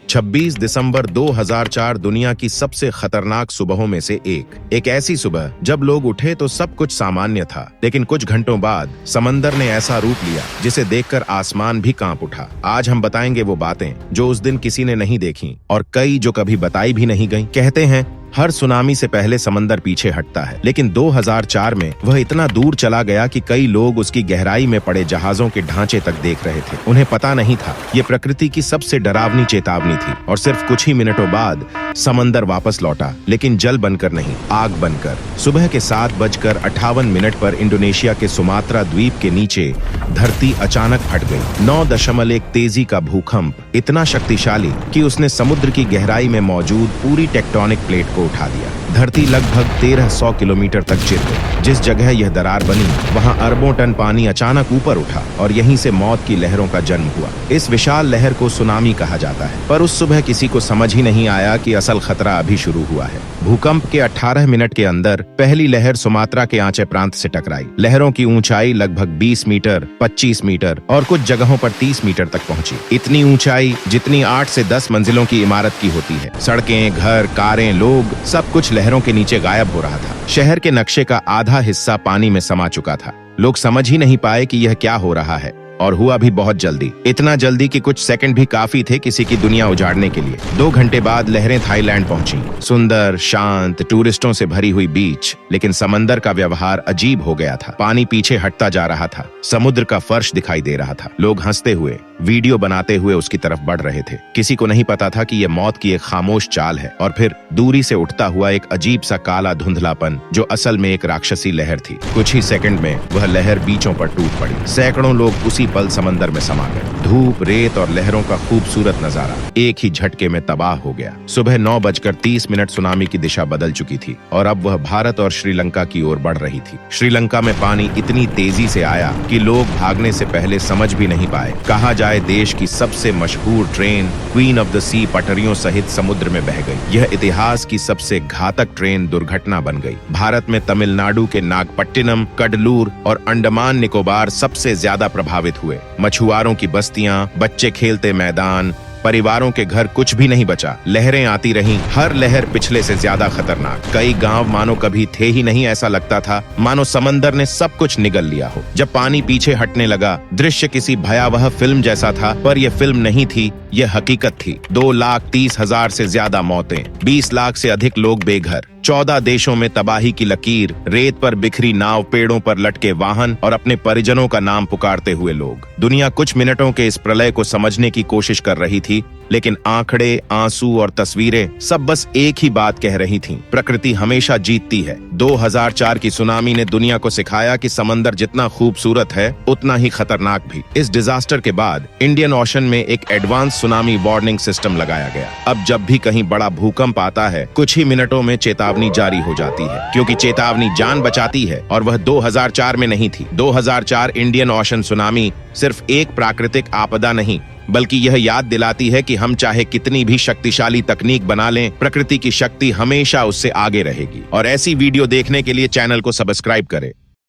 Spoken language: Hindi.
26 दिसंबर 2004 दुनिया की सबसे खतरनाक सुबहों में से एक ऐसी सुबह जब लोग उठे तो सब कुछ सामान्य था, लेकिन कुछ घंटों बाद समंदर ने ऐसा रूप लिया जिसे देखकर आसमान भी कांप उठा। आज हम बताएंगे वो बातें जो उस दिन किसी ने नहीं देखी और कई जो कभी बताई भी नहीं गई। कहते हैं हर सुनामी से पहले समंदर पीछे हटता है, लेकिन 2004 में वह इतना दूर चला गया कि कई लोग उसकी गहराई में पड़े जहाजों के ढांचे तक देख रहे थे। उन्हें पता नहीं था ये प्रकृति की सबसे डरावनी चेतावनी थी। और सिर्फ कुछ ही मिनटों बाद समंदर वापस लौटा, लेकिन जल बनकर नहीं, आग बनकर। सुबह के 7:58 पर इंडोनेशिया के सुमात्रा द्वीप के नीचे धरती अचानक फट गई। 9.1 तेजी का भूकंप इतना शक्तिशाली कि उसने समुद्र की गहराई में मौजूद पूरी टेक्टोनिक प्लेट को उठा दिया। धरती लगभग 1300 किलोमीटर तक गिर गई। जिस जगह यह दरार बनी वहां अरबों टन पानी अचानक ऊपर उठा और यहीं से मौत की लहरों का जन्म हुआ। इस विशाल लहर को सुनामी कहा जाता है। पर उस सुबह किसी को समझ ही नहीं आया कि असल खतरा अभी शुरू हुआ है। भूकंप के 18 मिनट के अंदर पहली लहर सुमात्रा के आंचे प्रांत से टकराई। लहरों की ऊंचाई लगभग 20 मीटर, 25 मीटर और कुछ जगहों पर 30 मीटर तक पहुंची। इतनी ऊंचाई जितनी 8 से 10 मंजिलों की इमारत की होती है। सड़कें, घर, कारें, लोग सब कुछ लहरों के नीचे गायब हो रहा था। शहर के नक्शे का आधा हिस्सा पानी में समा चुका था। लोग समझ ही नहीं पाए कि यह क्या हो रहा है, और हुआ भी बहुत जल्दी। इतना जल्दी कि कुछ सेकंड भी काफी थे किसी की दुनिया उजाड़ने के लिए। 2 घंटे बाद लहरें थाईलैंड पहुंची। सुंदर, शांत, टूरिस्टों से भरी हुई बीच, लेकिन समंदर का व्यवहार अजीब हो गया था। पानी पीछे हटता जा रहा था। समुद्र का फर्श दिखाई दे रहा था। लोग हंसते हुए, वीडियो बनाते हुए उसकी तरफ बढ़ रहे थे। किसी को नहीं पता था कि यह मौत की एक खामोश चाल है। और फिर दूरी से उठता हुआ एक अजीब सा काला धुंधलापन जो असल में एक राक्षसी लहर थी। कुछ ही सेकंड में वह लहर बीचों पर टूट पड़ी। सैकड़ों लोग उसी पल समंदर में समा गए। धूप, रेत और लहरों का खूबसूरत नजारा एक ही झटके में तबाह हो गया। सुबह 9:30 सुनामी की दिशा बदल चुकी थी और अब वह भारत और श्रीलंका की ओर बढ़ रही थी। श्रीलंका में पानी इतनी तेजी से आया कि लोग भागने से पहले समझ भी नहीं पाए। कहा जाए देश की सबसे मशहूर ट्रेन क्वीन ऑफ द सी पटरियों सहित समुद्र में बह गई। यह इतिहास की सबसे घातक ट्रेन दुर्घटना बन गई। भारत में तमिलनाडु के नागपट्टिनम, कडलूर और अंडमान निकोबार सबसे ज्यादा प्रभावित हुए। मछुआरों की बस्तियां, बच्चे खेलते मैदान, परिवारों के घर, कुछ भी नहीं बचा। लहरें आती रहीं, हर लहर पिछले से ज्यादा खतरनाक। कई गांव मानो कभी थे ही नहीं, ऐसा लगता था मानो समंदर ने सब कुछ निगल लिया हो। जब पानी पीछे हटने लगा, दृश्य किसी भयावह फिल्म जैसा था, पर यह फिल्म नहीं थी, यह हकीकत थी। 2,30,000 से ज्यादा मौतें, 20 लाख से अधिक लोग बेघर, 14 देशों में तबाही की लकीर, रेत पर बिखरी नाव, पेड़ों पर लटके वाहन और अपने परिजनों का नाम पुकारते हुए लोग। दुनिया कुछ मिनटों के इस प्रलय को समझने की कोशिश कर रही थी, लेकिन आंकड़े, आंसू और तस्वीरें सब बस एक ही बात कह रही थीं। प्रकृति हमेशा जीतती है। 2004 की सुनामी ने दुनिया को सिखाया कि समंदर जितना खूबसूरत है उतना ही खतरनाक भी। इस डिजास्टर के बाद इंडियन ओशन में एक एडवांस सुनामी वार्निंग सिस्टम लगाया गया। अब जब भी कहीं बड़ा भूकंप आता है, कुछ ही मिनटों में चेतावनी जारी हो जाती है, क्योंकि चेतावनी जान बचाती है। और वह 2004 में नहीं थी। 2004 इंडियन ओशन सुनामी सिर्फ एक प्राकृतिक आपदा नहीं, बल्कि यह याद दिलाती है कि हम चाहे कितनी भी शक्तिशाली तकनीक बना लें, प्रकृति की शक्ति हमेशा उससे आगे रहेगी। और ऐसी वीडियो देखने के लिए चैनल को सब्सक्राइब करें।